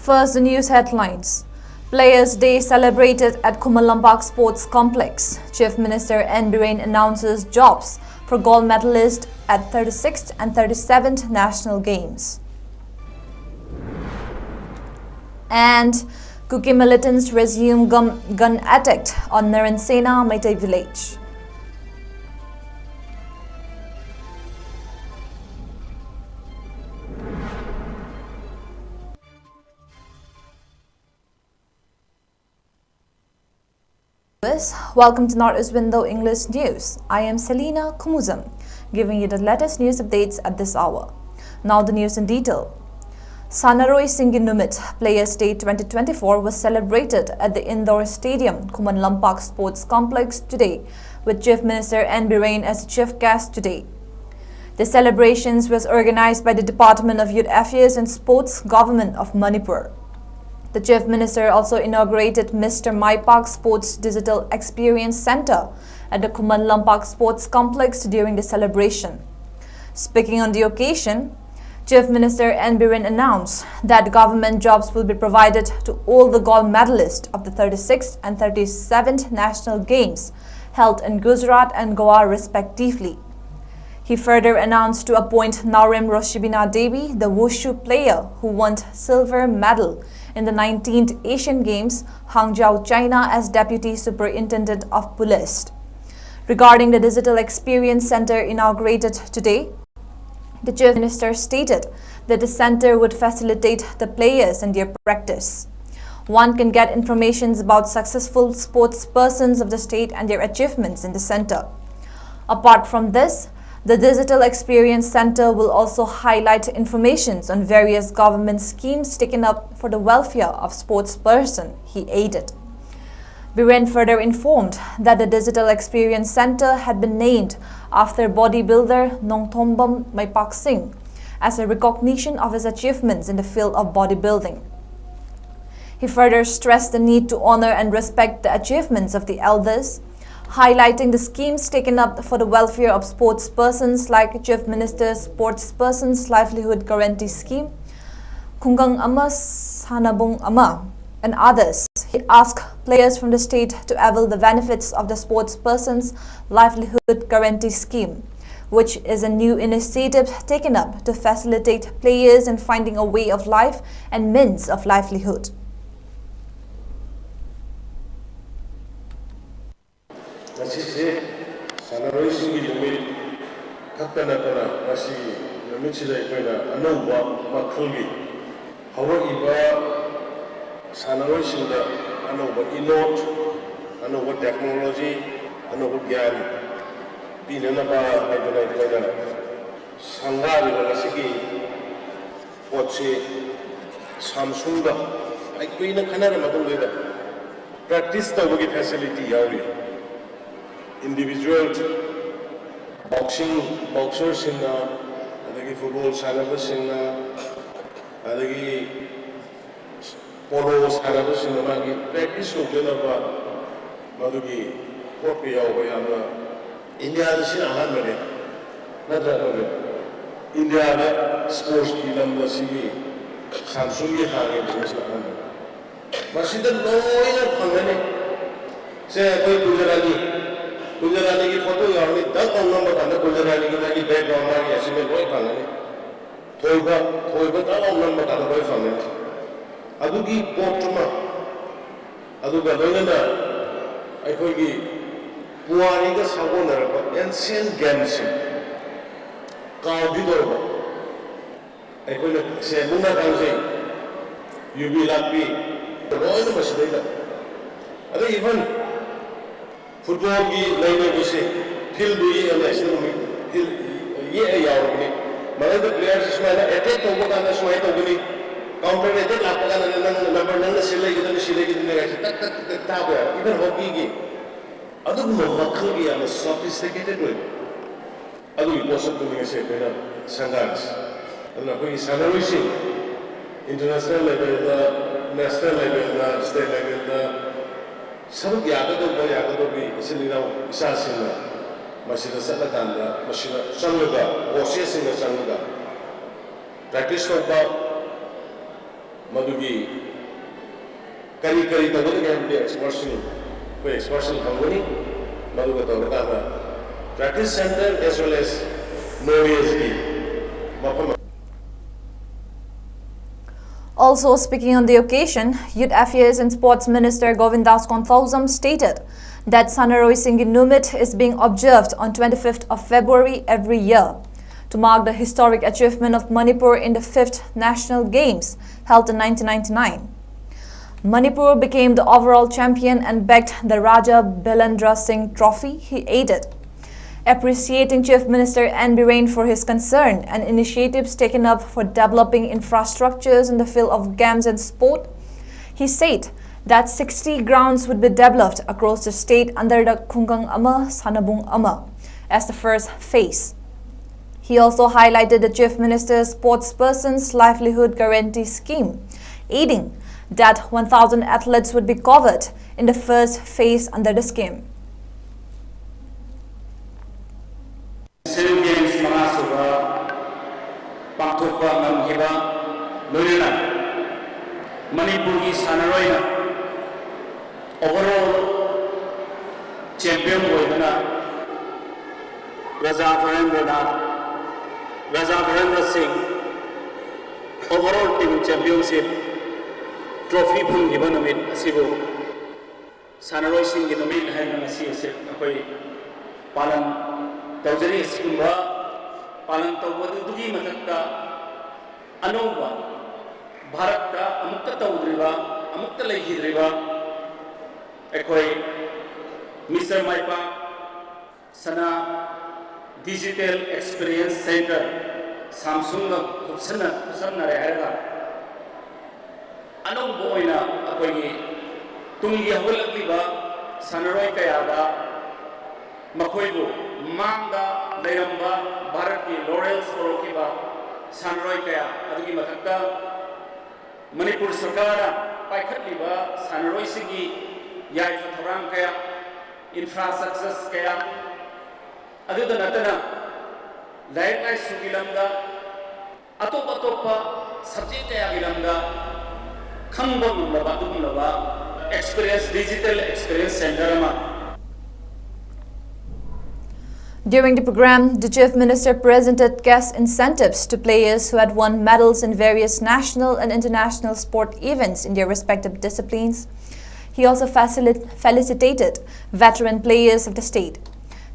First, the news headlines. Players' Day celebrated at Khuman Sports Complex. Chief Minister N. Biren announces jobs for gold medalists at 36th and 37th National Games. And Kuki militants resume gun attack on Naransena Meitei village. Welcome to Northeast Window English News. I am CELINA 𝐂𝐲𝐶𝐬, giving you the latest news updates at this hour. Now the news in detail. Sanaroi-Singhi Numit Players' Day 2024 was celebrated at the indoor stadium Khuman Sports Complex today, with Chief Minister N. Biren as chief guest today. The celebrations was organized by the Department of Youth Affairs and Sports, Government of Manipur. The Chief Minister also inaugurated Mr. Maipak Sports Digital Experience Center at the Khuman Sports Complex during the celebration. Speaking on the occasion, Chief Minister N. Biren announced that government jobs will be provided to all the gold medalists of the 36th and 37th National Games held in Gujarat and Goa respectively. He further announced to appoint Naurim Roshibina Devi, the wushu player who won silver medal in the 19th Asian Games, Hangzhou, China, as Deputy Superintendent of Police. Regarding the Digital Experience Center inaugurated today, the Chief Minister stated that the center would facilitate the players in their practice. One can get information about successful sports persons of the state and their achievements in the center. Apart from this, the Digital Experience Center will also highlight information on various government schemes taken up for the welfare of sports persons, he added. Biren further informed that the Digital Experience Center had been named after bodybuilder Nongthombam Maipak Singh as a recognition of his achievements in the field of bodybuilding. He further stressed the need to honor and respect the achievements of the elders, highlighting the schemes taken up for the welfare of sports persons like Chief Minister's Sports Persons Livelihood Guarantee Scheme, Khungang Ama Sanabung Ama, and others. He asked players from the state to avail the benefits of the Sports Persons Livelihood Guarantee Scheme, which is a new initiative taken up to facilitate players in finding a way of life and means of livelihood. Sanaroi-Singda anova inot, anova technology, anova gyan, pinanaba haidana sangari balasigi potse Samsungda aikuina khanara matungda practice tawagi facility yauri. Individual boxers sinna, adagi football sanaba sinna, adagi polo sanaba sinna magi practice tawdana madugi potpi yawa yamna India da sin ahanbane natra India da sports ki lamda sigi Samsung ye hange business ahanbane masida loina phangane se koi Gujarati ki photo yauni dak number thanda Gujarati ki nagi background magi asime loi phangane thoiba dak number thanda loi phangane adugi portuma aduga loina aikogi puari ga sagonaraba ancient games kaudidorba aikoina se muna kangse yubi lakpi loina masida adu even football ki laine bise field yi ana ismi field ye yaawni mara the players ismaila attack to kana smai to gani counter attack apna number nang silai gidane tak ta ba even hockey ki adu makhal ki ana sophisticated way adu possible to se pena sangas ana koi sanaroi international level da national level da state level da सब यागदो भी CELINA इसासिना मशीना सलकांदा मशीना संगगा processing संगगा practice होगा Madugi kari tabun game the expression company Maduga Tabata practice center as well as no Also speaking on the occasion, Youth Affairs and Sports Minister Govindas 𝐶𝐤𝐲𝐸 stated that 𝐶𝐤𝐸 is being observed on 25th of February every year to mark the historic achievement of Manipur in the 5th National Games held in 1999. Manipur became the overall champion and bagged the Raja Bilendra Singh Trophy, he added. Appreciating Chief Minister N. Biren for his concern and initiatives taken up for developing infrastructures in the field of games and sport, he said that 60 grounds would be developed across the state under the Khungang Ama Sanabung Ama as the first phase. He also highlighted the Chief Minister's Sportsperson's Livelihood Guarantee Scheme, adding that 1,000 athletes would be covered in the first phase under the scheme. Manipuri Sanaroina overall champion Raja Bilendra Singh overall team championship trophy from Gibanamit Sibu Sanaroi Singh Gibanamit Hanasi Palan Taujari Simba Palan Tawadi Mataka Anova Bharat ka amukta taudriba amukta lekhidriba ekoi Mr. Maipa sana digital experience center Samsung ga khubsanna rehaga anong boina akoi tungi hawlakliba sanaroi kayada makoibu mangda leiramba Bharat ki laurels korokiba sanaroi kaya adugi mathakta Manipur Sarkara Paikhatliba Sanaroi Sigi Yai Fatharam Kaya infrastructures Kaya Adu Natana Lai Sugilamda Atopa subject Kaya Gilamda Kambam Lava Experience Digital Experience Center. During the program, the Chief Minister presented cash incentives to players who had won medals in various national and international sport events in their respective disciplines. He also felicitated veteran players of the state.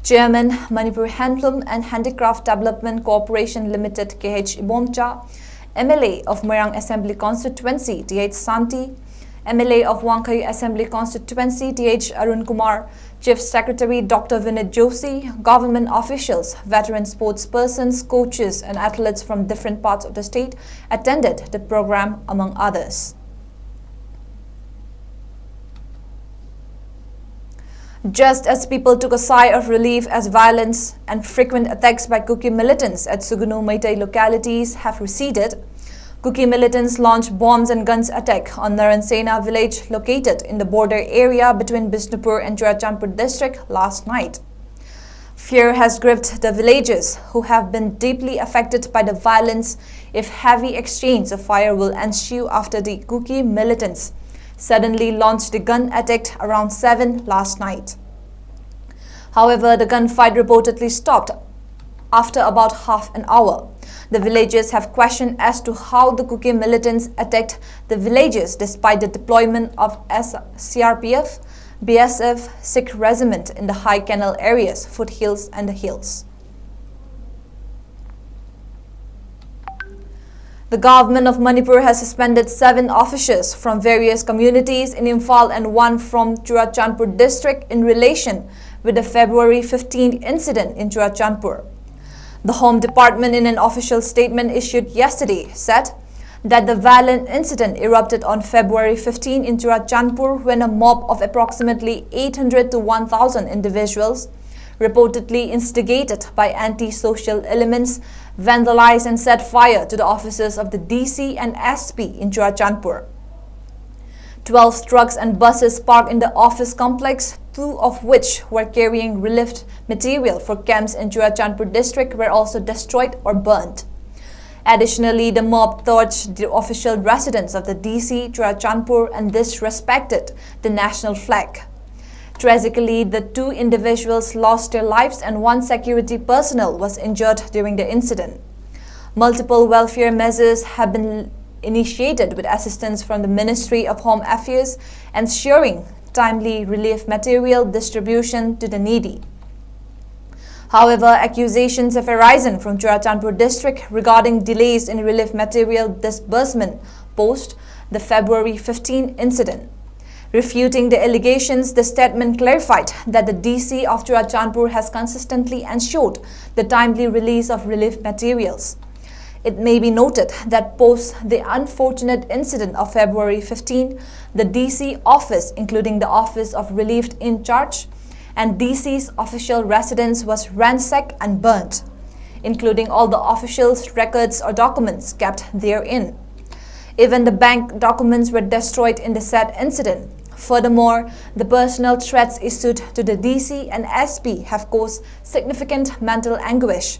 Chairman, Manipur Handloom and Handicraft Development Corporation Limited 𝐂𝐲𝐸𝐬, MLA of Moirang Assembly Constituency 𝐷H Santi, MLA of Wangkhayu Assembly Constituency 𝐷H Arun Kumar, Chief Secretary Dr. Vinit Joshi, government officials, veteran sports persons, coaches and athletes from different parts of the state attended the program among others. Just as people took a sigh of relief as violence and frequent attacks by Kuki militants at Sugunu Meitei localities have receded, Kuki militants launched bombs and guns attack on Naransena village located in the border area between Bishnupur and Churachandpur district last night. Fear has gripped the villagers who have been deeply affected by the violence if heavy exchange of fire will ensue after the Kuki militants suddenly launched the gun attack around 7 last night. However, the gunfight reportedly stopped after about half an hour. The villagers have questioned as to how the Kuki militants attacked the villages despite the deployment of CRPF, BSF, Sikh regiment in the high canal areas, foothills and the hills. The government of Manipur has suspended 7 officers from various communities in Imphal and 1 from Churachandpur district in relation with the February 15th incident in Churachandpur. The Home Department, in an official statement issued yesterday, said that the violent incident erupted on February 15 in Churachandpur when a mob of approximately 800 to 1,000 individuals, reportedly instigated by anti-social elements, vandalized and set fire to the offices of the DC and SP in Churachandpur. 12 trucks and buses parked in the office complex, 2 of which were carrying relief material for camps in Churachandpur district, were also destroyed or burnt. Additionally, the mob torched the official residence of the DC, Churachandpur, and disrespected the national flag. Tragically, the 2 individuals lost their lives and 1 security personnel was injured during the incident. Multiple welfare measures have been initiated with assistance from the Ministry of Home Affairs, ensuring timely relief material distribution to the needy. However, accusations have arisen from Churachandpur district regarding delays in relief material disbursement post the February 15 incident. Refuting the allegations, the statement clarified that the DC of Churachandpur has consistently ensured the timely release of relief materials. It may be noted that post the unfortunate incident of February 15, the DC office, including the Office of Relief in Charge, and DC's official residence was ransacked and burnt, including all the officials' records or documents kept therein. Even the bank documents were destroyed in the said incident. Furthermore, the personal threats issued to the DC and SP have caused significant mental anguish,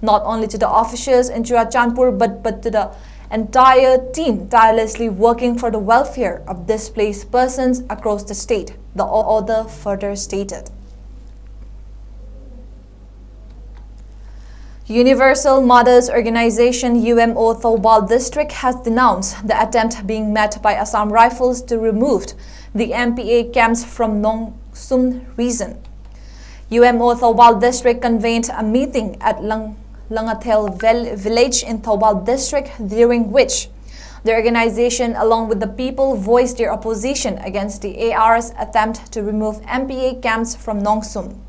not only to the officers in Churachandpur but to the entire team tirelessly working for the welfare of displaced persons across the state, the author further stated. Universal Mothers Organization UMO Thoubal District has denounced the attempt being made by Assam Rifles to remove the MPA camps from Nong-Sum region. UMO Thoubal District convened a meeting at Langathel village in Thoubal District, during which the organization along with the people voiced their opposition against the AR's attempt to remove MPA camps from Nong-Sum.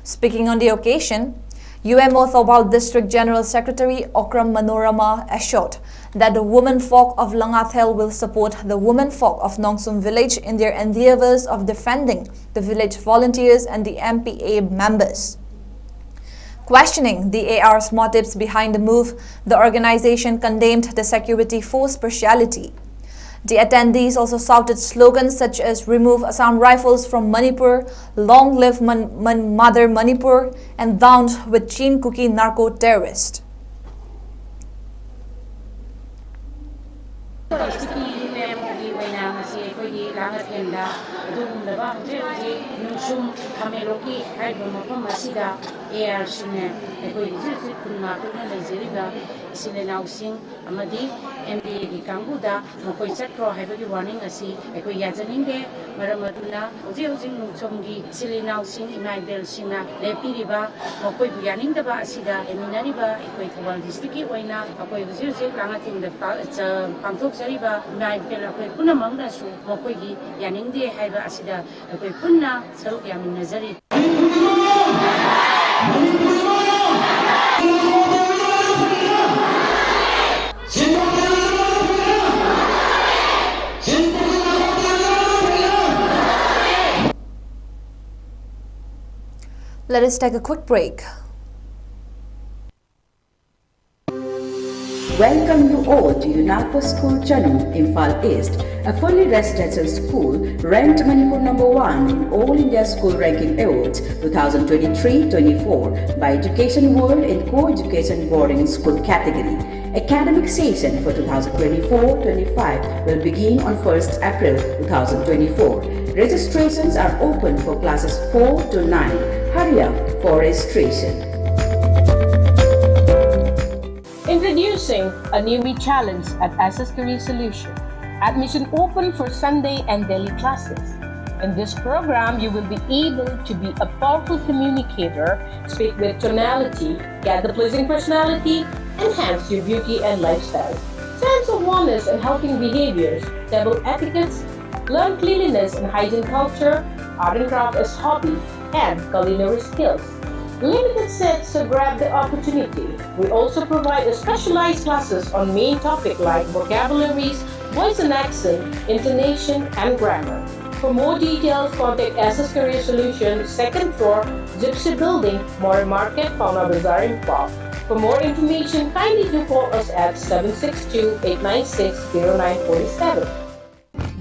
Speaking on the occasion, UMO Thoubal District General Secretary Okram Manorama assured that the women folk of Langathel will support the women folk of Nong-Sum village in their endeavors of defending the village volunteers and the MPA members. Questioning the AR's motives behind the move, the organization condemned the security force partiality. The attendees also shouted slogans such as "Remove Assam Rifles from Manipur," "Long live Mother Manipur," and "Down with Chin Cookie narco-terrorist." CELINA amadi MPA gi kanguda mokoi chakro haibagi warning asi ekoi yajaningde maramaduna ozing nungchomgi CELINA 𝐶𝐞𝐰𝐬 singna lepiriba mokoi buyaningdaba asida eminariba ekoi Thoubal district ki oina akoi ozing langathingda pangthokjariba 𝐶𝐞𝐰𝐬 akoi punamangna su mokoi gi yaningde haiba asida ekoi punna saruk yaminazari. Let us take a quick break. Welcome you all to UNAPO School Channel, Imphal East, a fully residential school ranked Manipur #1 in All India School Ranking Awards 2023-24 by Education World in Co-Education Boarding School category. Academic session for 2024-25 will begin on 1st April 2024. Registrations are open for classes 4 to 9. Hurry up for registration. Introducing a newbie challenge at SS Career Solution. Admission open for Sunday and daily classes. In this program, you will be able to be a powerful communicator, speak with tonality, get the pleasing personality, enhance your beauty and lifestyle, sense of wellness and helping behaviors, table etiquettes, learn cleanliness and hygiene culture, art and craft as hobby, and culinary skills. Limited sets, so grab the opportunity. We also provide specialized classes on main topics like vocabularies, voice and accent, intonation, and grammar. For more details, contact SS Career Solution, 2nd floor, Gypsy Building, More Market, Pauna Bazaar, Imphal. For more information, kindly do call us at 762-896-0947.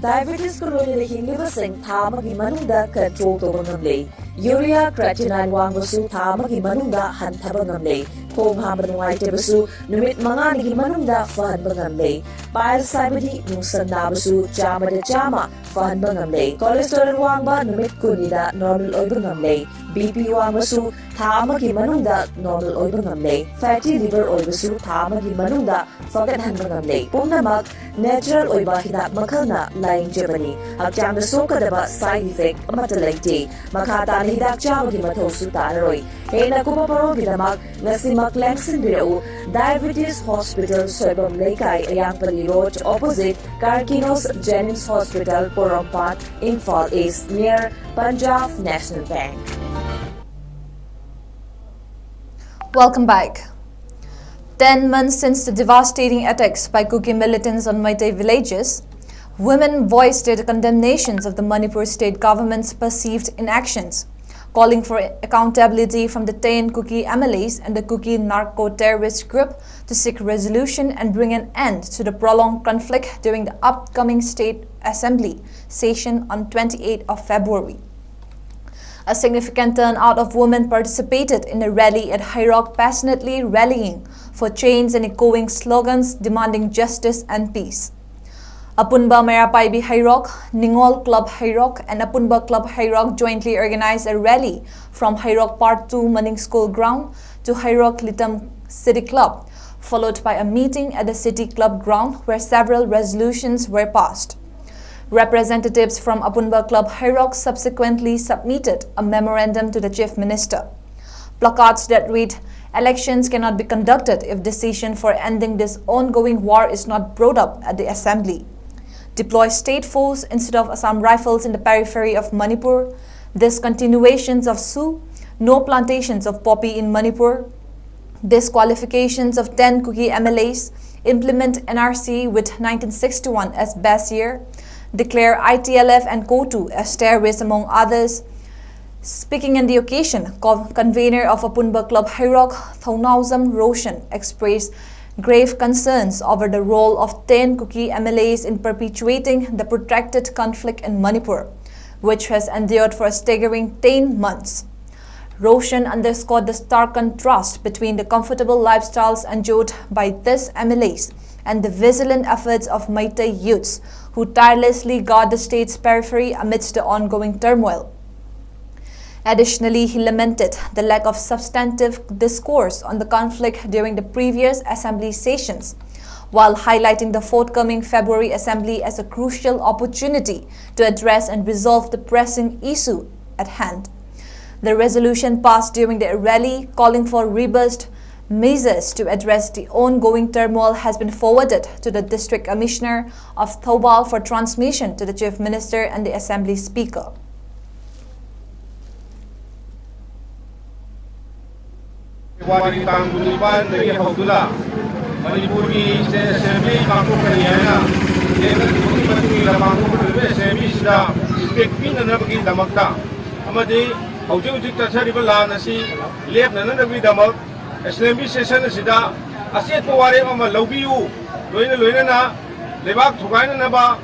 Diabetes ko rin hingli basing tama gi manungda control to ngamlay. Urea creatinine wangbasu tha amagi manungda hanthaba ngamle. Khong hamba nungaitebasu numit manganigi manungda fahanba ngamle. Piles saibadi nungsan nabasu chamada chama fahanba ngamle. Cholesterol wangba numit kunida normal oiba ngamle. BP wangbasu tha amagi manungda normal oiba ngamle. Fatty liver oibasu tha amagi manungda fagathanba ngamle. Pumnamak natural oiba hidak makhalna laingjabani. Hakchangda sokadaba side effect amata laite. Makhata hidak chamagi mathosu tararoi. Hena kumaparogidamak ngasimak Langsing Birau Diabetes Hospital Soibam Laikai Ayangpali Road opposite Karkinos Jennings Hospital Porompat Imphal East near Punjab National Bank. Welcome back. 10 months since the devastating attacks by Kuki militants on Meitei villages, women voiced their condemnations of the Manipur state government's perceived inactions, calling for accountability from the 10 Kuki MLAs and the Kuki narco-terrorist group to seek resolution and bring an end to the prolonged conflict during the upcoming State Assembly session on 28th of February. A significant turnout of women participated in a rally at 𝐻𝐸, passionately rallying for change and echoing slogans demanding justice and peace. Apunba Mayapaibi 𝐻𝐸, Ningol Club 𝐻𝐸 and Apunba Club 𝐻𝐸 jointly organized a rally from 𝐻𝐸 Part 2 Maning School ground to 𝐻𝐸 Klitam City Club, followed by a meeting at the City Club ground where several resolutions were passed. Representatives from Apunba Club 𝐻𝐸 subsequently submitted a memorandum to the Chief Minister. Placards that read, "Elections cannot be conducted if decision for ending this ongoing war is not brought up at the Assembly." Deploy state force instead of Assam rifles in the periphery of Manipur, discontinuations of SU, no plantations of poppy in Manipur, disqualifications of 10 Kuki MLAs, implement NRC with 1961 as best year, declare ITLF and KHUMUJAM as terrorists among others. Speaking on the occasion, convener of Apunba Club 𝐻𝐸, Thongnawsam Roshan, expressed grave concerns over the role of 10 Kuki MLAs in perpetuating the protracted conflict in Manipur, which has endured for a staggering 10 months. Roshan underscored the stark contrast between the comfortable lifestyles enjoyed by these MLAs and the vigilant efforts of Meitei youths who tirelessly guard the state's periphery amidst the ongoing turmoil. Additionally, he lamented the lack of substantive discourse on the conflict during the previous assembly sessions, while highlighting the forthcoming February assembly as a crucial opportunity to address and resolve the pressing issue at hand. The resolution passed during the rally calling for robust measures to address the ongoing turmoil has been forwarded to the District Commissioner of Thoubal for transmission to the Chief Minister and the Assembly Speaker. Wari Tanggulipan dari Haudula, Manipuri State Assembly Bangkok Haryana, Dewan Menteri Bangkok Assembly sudah pekpin dan bagi damakta. Amadi hujung-hujung tersebut nasi lihat nana bagi damak Assembly session sudah asyik pewari ama lobiu, loina na lebak thugai na ba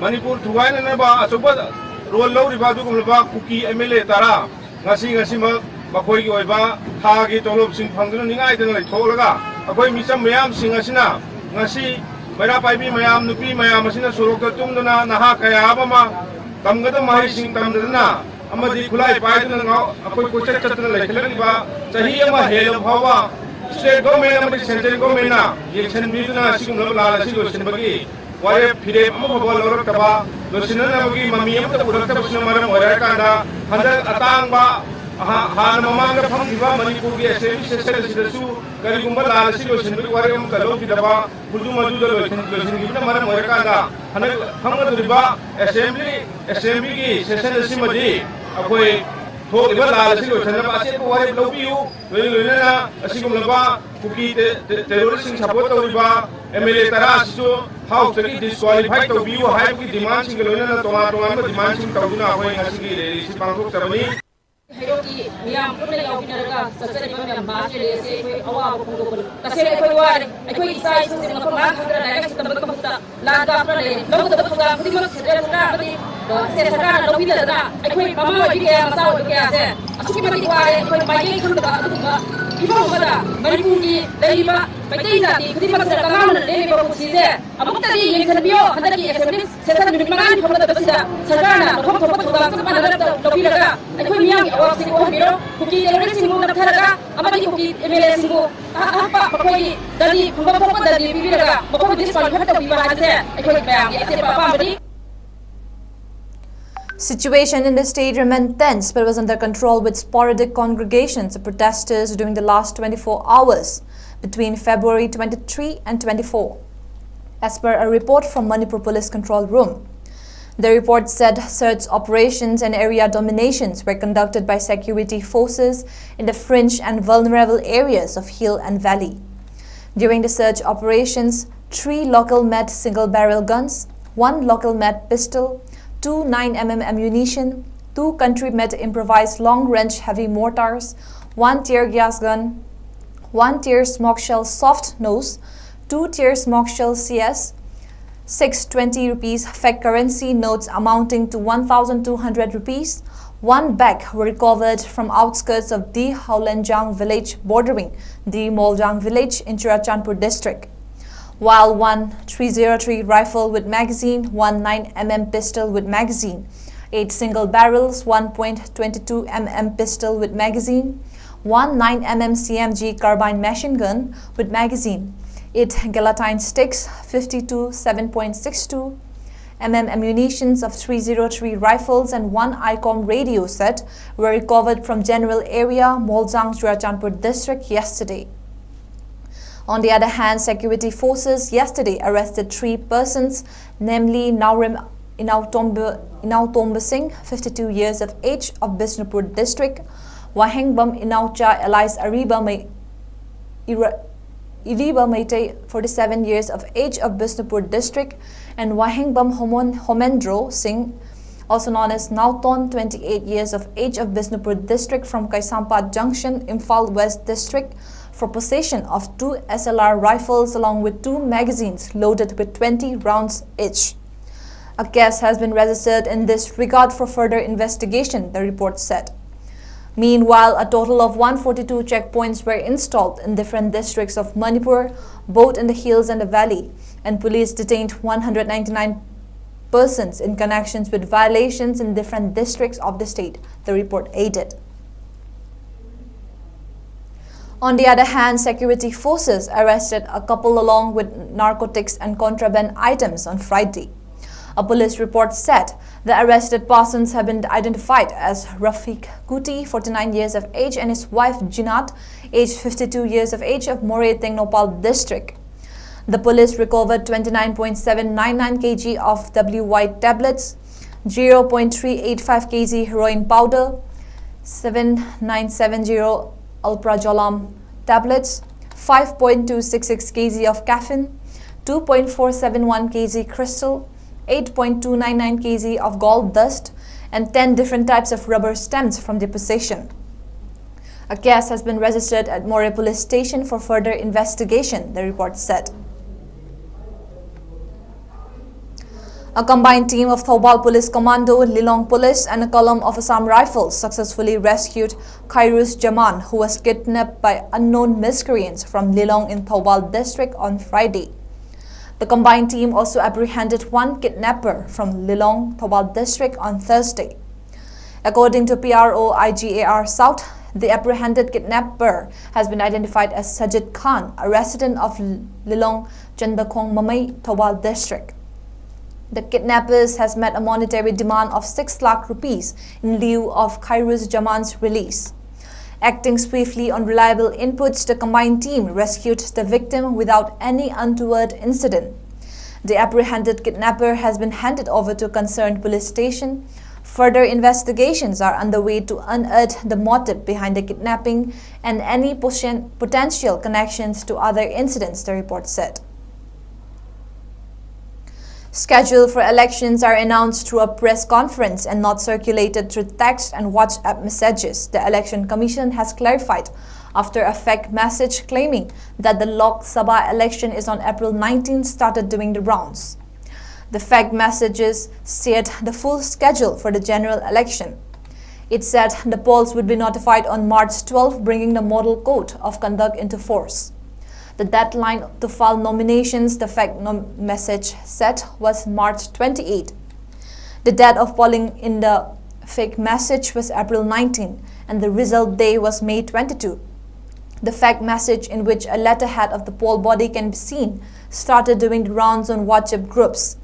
Manipur thugai na ba asobat role lau ribadu kumleba Kuki MLA tara ngasi mak Makoy oiba thagi tolop sing phangduna ningai dana lai tholaga akoi misam mayam sing asina ngasi maira paibi mayam nupi mayam asina sorokta tumduna naha kaya abama tamgada mai sing tamdana amadi khulai paiduna ngau akoi kochak chatna lai khelaniba chahi ama hel bhawa state government amadi central government na election biduna sigum lala sigo sinbagi ware phire amma bhawal lorok taba dosinana bagi mami amta urakta busna maram oraka da handa atang ba Han mamanga phamgiba Manipur gi assembly session sidasu karigumba lalasi losinbi wari am kalo kidaba buju maju da losin gibna mara morakanda hana phamga duriba assembly gi session simadi akoi thok iba lalasi losin ba ase ko wari lobiu loina asigumlaba Kuki terrorist support tawriba MLA tarasu house gi disqualify tawbiu hai ki demand sing loina tonga demand sing tawduna akoi ngasigi release bangkok tabani Hayoki miyam pun lagi awak nak sesuatu yang miyam bahasa lese koi awak pun tu pun. Kasih koi war, koi isai sesi nak pelan kita dah kita berkata langkah pun leh. Lalu kita berkata kita mak sedar pun dah. se sarkar lo bida da ai mama oi ke ma saw ke ase asuki ma ti ware ai bai khang da adu ba ibo bada manipur ki daiba bai jati khudi ma sa kama na le ba ku si se amukta di yin san bio hada ki assembly session mi mangan kham da basida sarkar na khom khom khom da sa ma da lo bida da ai miyang awak si ko biro ku ki terrorist singu na tharaga amadi ku ki mla singu apa koi dali khom khom dali bibira ga ko disqualify ta bi ba ase ai bayang ase pa pa badi. Situation in the state remained tense but was under control with sporadic congregations of protesters during the last 24 hours between February 23 and 24, as per a report from Manipur Police Control Room. The report said search operations and area dominations were conducted by security forces in the fringe and vulnerable areas of hill and valley. During the search operations, 3 local-made single-barrel guns, 1 local-made pistol, 2 9mm ammunition, 2 country-made improvised long-range heavy mortars, 1 tear gas gun, 1 tear smoke shell soft nose, 2 tear smoke shell CS, 6 20 rupees fake currency notes amounting to 1,200 rupees, 1 bag were recovered from outskirts of the Haulenjang village bordering the Moljang village in Churachandpur district, while 1 303 rifle with magazine, 1 9mm pistol with magazine, 8 single barrels, 1.22 mm pistol with magazine, 1 9mm CMG carbine machine gun with magazine, 8 gelatine sticks, 52 7.62 mm ammunitions of 303 rifles and 1 ICOM radio set were recovered from general area Moljang Churachandpur district yesterday. On the other hand, security forces yesterday arrested 3 persons, namely Naurim Inautomba Singh, 52 years of age of Bishnupur district, Wahengbam Inaucha Elias Iriba Meite, 47 years of age of Bishnupur district, and Wahengbam Homendro Singh, also known as Nauton, 28 years of age of Bishnupur district from Kaisampa Junction, Imphal West district, for possession of 2 SLR rifles along with 2 magazines loaded with 20 rounds each. A case has been registered in this regard for further investigation, the report said. Meanwhile, a total of 142 checkpoints were installed in different districts of Manipur, both in the hills and the valley, and police detained 199 persons in connections with violations in different districts of the state, the report added. On the other hand, security forces arrested a couple along with narcotics and contraband items on Friday. A police report said the arrested persons have been identified as Rafiq Kuti, 49 years of age, and his wife Jinat, aged 52 years of age, of More Tengnopal district. The police recovered 29.799 kg of WY tablets, 0.385 kg heroin powder, 7970 alprazolam tablets, 5.266 kg of caffeine, 2.471 kg crystal, 8.299 kg of gold dust, and 10 different types of rubber stamps from the possession. A case has been registered at More Police Station for further investigation, the report said. A combined team of Thoubal Police Commando, Lilong Police, and a column of Assam Rifles successfully rescued 𝐋𝐢𝐯𝐬, who was kidnapped by unknown miscreants from Lilong in Thoubal district on Friday. The combined team also apprehended 1 kidnapper from Lilong, Thoubal district on Thursday. According to PRO IGAR South, the apprehended kidnapper has been identified as Sajid Khan, a resident of Lilong, Chandakong Mamai, Thoubal district. The kidnappers has met a monetary demand of 6 lakh rupees in lieu of 𝐋𝐢𝐯𝐬's release. Acting swiftly on reliable inputs, the combined team rescued the victim without any untoward incident. The apprehended kidnapper has been handed over to concerned police station. Further investigations are underway to unearth the motive behind the kidnapping and any potential connections to other incidents, the report said. Schedule for elections are announced through a press conference and not circulated through text and WhatsApp messages, the Election Commission has clarified after a fake message claiming that the Lok Sabha election is on April 19 started doing the rounds. The fact messages shared the full schedule for the general election. It said the polls would be notified on March 12, bringing the model code of conduct into force. The deadline to file nominations, the fact message said, was March 28. The date of polling in the fake message was April 19, and the result day was May 22. The fact message, in which a letterhead of the poll body can be seen, started doing the rounds on WhatsApp groups.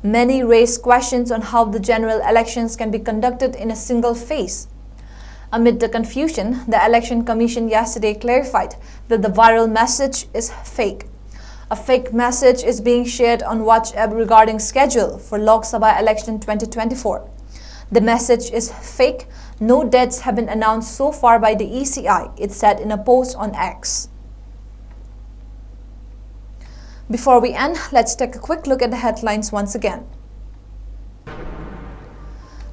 Many raised questions on how the general elections can be conducted in a single phase. Amid the confusion, the Election Commission yesterday clarified that the viral message is fake. A fake message is being shared on WhatsApp regarding schedule for Lok Sabha election 2024. The message is fake. No dates have been announced so far by the ECI, it said in a post on X. Before we end, let's take a quick look at the headlines once again.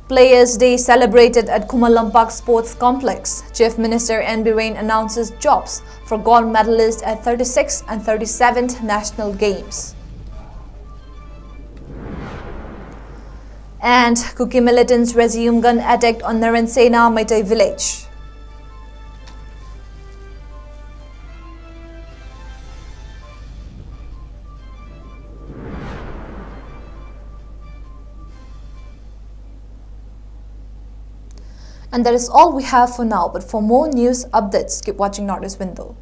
Players' Day celebrated at Kumalampak Sports Complex. Chief Minister N. Biren announces jobs for gold medalists at 36th and 37th National Games. And Kuki militants resume gun attack on Naransena Meitei village. And that is all we have for now, but for more news updates, keep watching Northeast Window.